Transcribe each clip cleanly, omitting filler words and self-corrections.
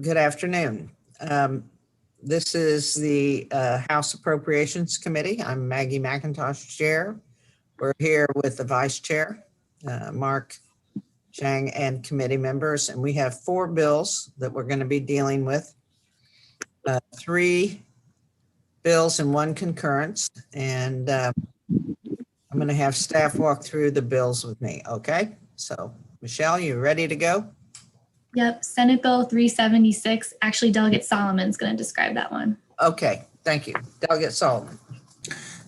Good afternoon. This is the House Appropriations Committee. I'm Maggie McIntosh, Chair. We're here with the Vice Chair, Mark Chang, and committee members, and we have 4 bills that we're going to be dealing with. 3 bills and 1 concurrence, and I'm going to have staff walk through the bills with me, okay? So, Michelle, you ready to go? Yep, Senate Bill 376. Actually, Delegate Solomon's going to describe that one. Okay, thank you. Delegate Solomon.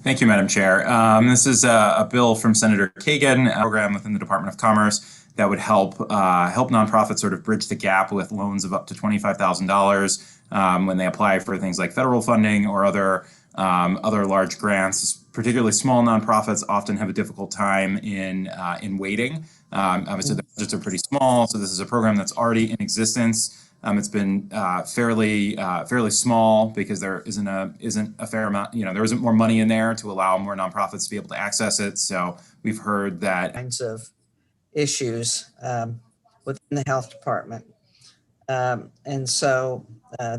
Thank you, Madam Chair. This is a bill from Senator Kagan, a program within the Department of Commerce that would help nonprofits sort of bridge the gap with loans of up to $25,000 when they apply for things like federal funding or other large grants. Particularly small nonprofits often have a difficult time in waiting. Obviously, the budgets are pretty small, so this is a program that's already in existence. It's been fairly small because there isn't a fair amount, there isn't more money in there to allow more nonprofits to be able to access it. So we've heard that kinds of issues within the health department, and so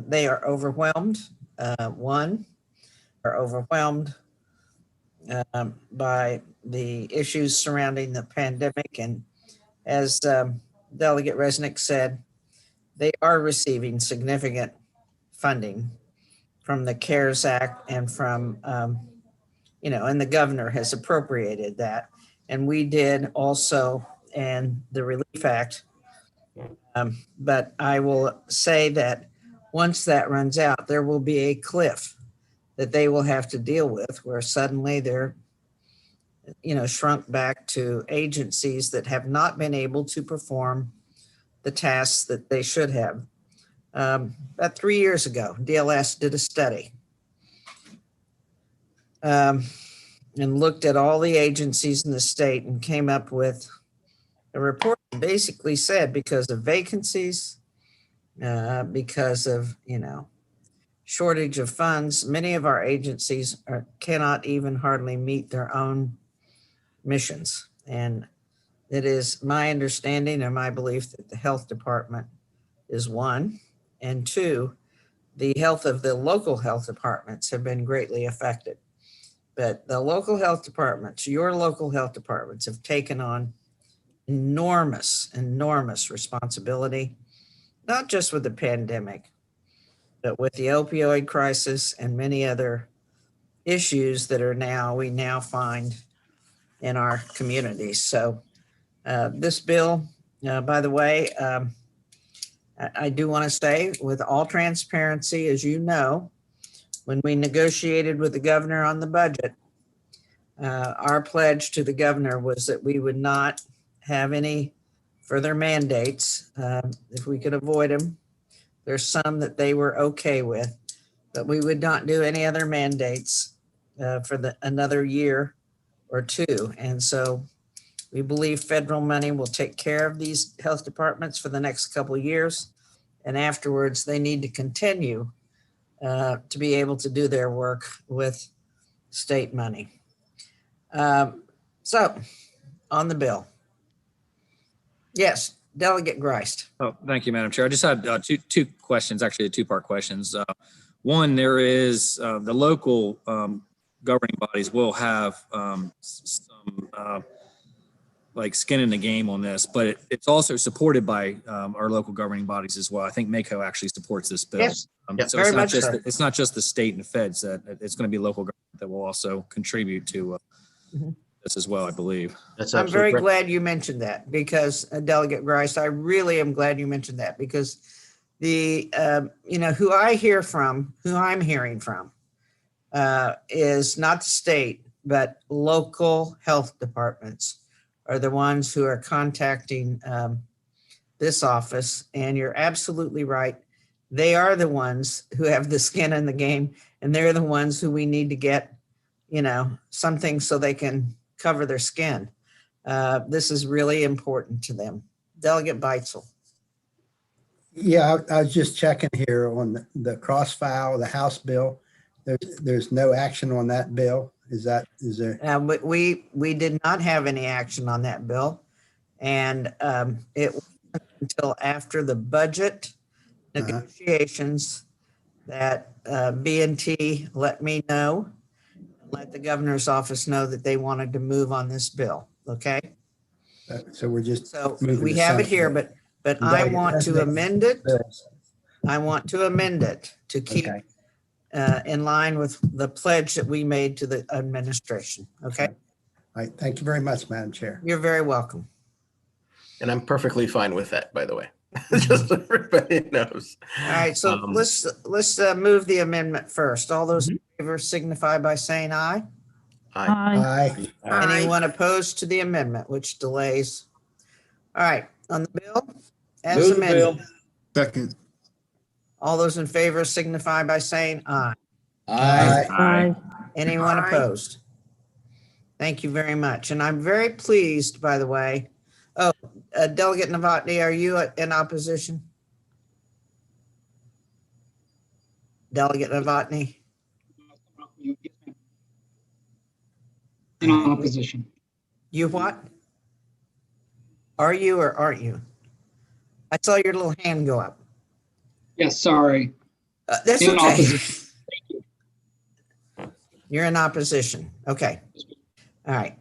they are overwhelmed. One, are overwhelmed by the issues surrounding the pandemic, and as Delegate Resnick said, they are receiving significant funding from the CARES Act and from, and the governor has appropriated that. And we did also, and the Relief Act. But I will say that once that runs out, there will be a cliff that they will have to deal with where suddenly they're, shrunk back to agencies that have not been able to perform the tasks that they should have. About 3 years ago, DLS did a study and looked at all the agencies in the state and came up with a report that basically said because of vacancies, because of, shortage of funds, many of our agencies cannot even hardly meet their own missions. And it is my understanding and my belief that the health department is 1, and 2, the health of the local health departments have been greatly affected. But the local health departments, your local health departments, have taken on enormous responsibility, not just with the pandemic, but with the opioid crisis and many other issues that we now find in our communities. So this bill, by the way, I do want to say with all transparency, as you know, when we negotiated with the governor on the budget, our pledge to the governor was that we would not have any further mandates if we could avoid them. There's some that they were okay with, but we would not do any other mandates for another year or 2. And so we believe federal money will take care of these health departments for the next couple of years. And afterwards, they need to continue to be able to do their work with state money. So on the bill. Yes, Delegate Grist. Oh, thank you, Madam Chair. I just had two questions, actually 2-part questions. One, there is the local governing bodies will have some like skin in the game on this, but it's also supported by our local governing bodies as well. I think MACO actually supports this bill. Yes, so it's not just the state and the feds, that it's going to be local government that will also contribute to this as well, I believe. I'm very glad you mentioned that because Delegate Grice, I really am glad you mentioned that because the, who I'm hearing from is not the state, but local health departments are the ones who are contacting this office. And you're absolutely right. They are the ones who have the skin in the game, and they're the ones who we need to get, something so they can cover their skin. This is really important to them. Delegate Beitzel. Yeah, I was just checking here on the cross-file, the House bill. There's no action on that bill. Is there? We did not have any action on that bill, and it wasn't until after the budget negotiations that B&T let me know, let the governor's office know that they wanted to move on this bill, okay? So we're just So moving we the have it Senate here, bill. but I Delegate want to President amend it. bills. I want to amend it to keep Okay. in line with the pledge that we made to the administration, okay? All right. Thank you very much, Madam Chair. You're very welcome. And I'm perfectly fine with that, by the way. Just so everybody knows. All right, so let's move the amendment first. All those in favor signify by saying aye. Aye. Aye. Anyone opposed to the amendment, which delays? All right, on the bill, as Move the bill. amended, Second. all those in favor signify by saying aye. Aye. Anyone opposed? Thank you very much. And I'm very pleased, by the way. Oh, Delegate Novotny, are you in opposition? Delegate Novotny? In opposition. You what? Are you or aren't you? I saw your little hand go up. Yes, sorry. That's In okay. opposition. You're in opposition. Okay. All right.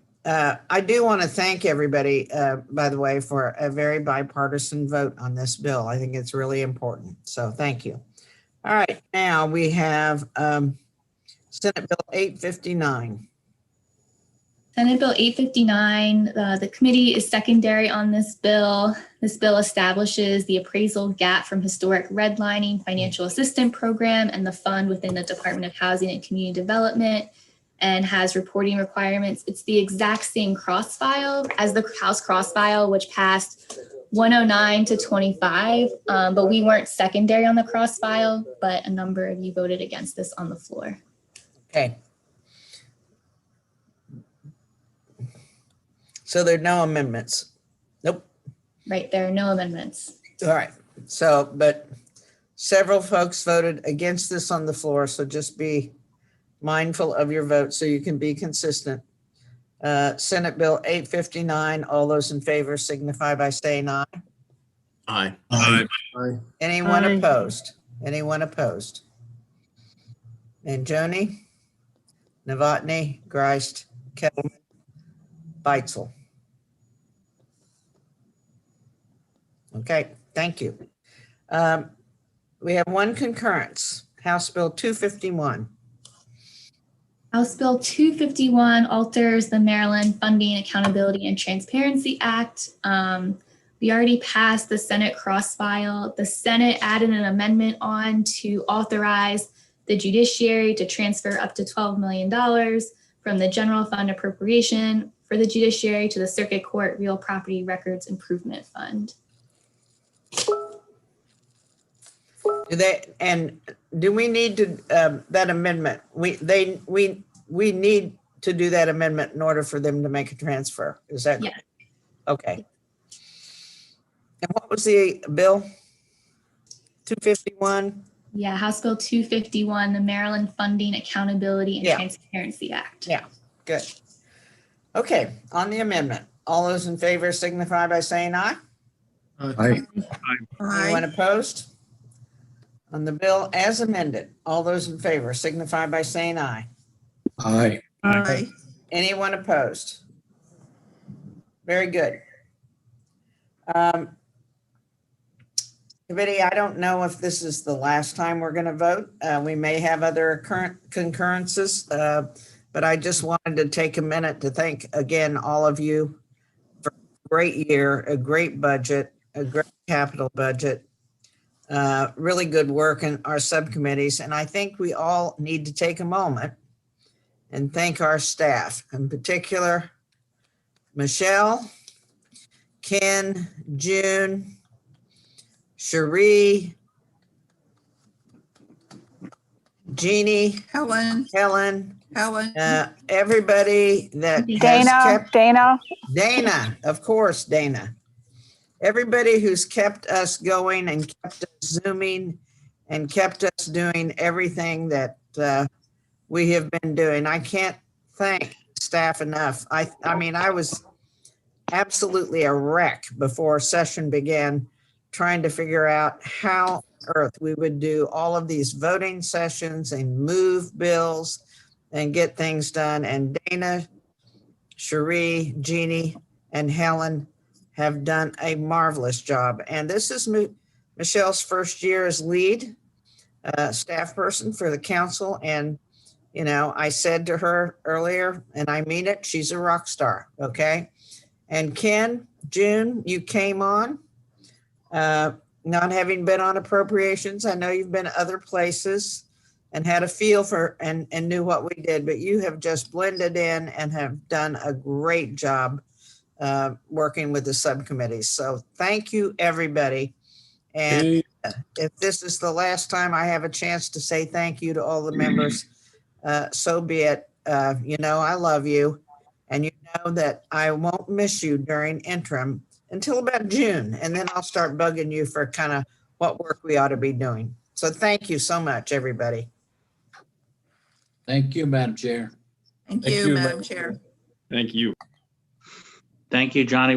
I do want to thank everybody, by the way, for a very bipartisan vote on this bill. I think it's really important. So thank you. All right. Now we have Senate Bill 859. Senate Bill 859, the committee is secondary on this bill. This bill establishes the appraisal gap from historic redlining financial assistance program and the fund within the Department of Housing and Community Development, and has reporting requirements. It's the exact same cross file as the House cross file, which passed 109 to 25, but we weren't secondary on the cross file, but a number of you voted against this on the floor. Okay. So there are no amendments. Nope. Right, there are no amendments. All right. So, but several folks voted against this on the floor. So just be mindful of your vote so you can be consistent. Senate Bill 859, all those in favor signify by saying aye. Aye. Anyone opposed? Anyone opposed? And Joni, Novotny, Greist, Kettleman, Beitzel. Okay, thank you. We have one concurrence, House Bill 251. House Bill 251 alters the Maryland Funding, Accountability, and Transparency Act. We already passed the Senate cross file. The Senate added an amendment on to authorize the judiciary to transfer up to $12 million from the general fund appropriation for the judiciary to the Circuit Court Real Property Records Improvement Fund. Do we need to, that amendment? We need to do that amendment in order for them to make a transfer. Is that? Yeah. Okay. And what was the bill? 251? Yeah, House Bill 251, the Maryland Funding, Accountability, and Yeah. Transparency Act. Yeah, good. Okay, on the amendment, all those in favor signify by saying aye. Aye. Anyone opposed? On the bill as amended, all those in favor signify by saying aye. Aye. Anyone opposed? Very good. Committee, I don't know if this is the last time we're going to vote. We may have other current concurrences, but I just wanted to take a minute to thank again all of you for a great year, a great budget, a great capital budget. Really good work in our subcommittees. And I think we all need to take a moment and thank our staff, in particular, Michelle, Ken, June, Cherie, Jeannie, Helen, everybody that has kept Dana, of course, Dana. Everybody who's kept us going and kept us Zooming and kept us doing everything that we have been doing. I can't thank staff enough. I mean, I was absolutely a wreck before session began, trying to figure out how earth. We would do all of these voting sessions and move bills and get things done. And Dana, Cherie, Jeannie, and Helen have done a marvelous job. And this is Michelle's first year as lead staff person for the council. And, you know, I said to her earlier, and I mean it, she's a rock star, okay? And Ken, June, you came on, not having been on appropriations. I know you've been other places and had a feel for and knew what we did, but you have just blended in and have done a great job working with the subcommittees. So thank you, everybody. And if this is the last time I have a chance to say thank you to all the members, so be it. You know, I love you. And you know that I won't miss you during interim until about June. And then I'll start bugging you for kind of what work we ought to be doing. So thank you so much, everybody. Thank you, Madam Chair. Thank you, Madam Chair. Thank you. Thank you, Johnny.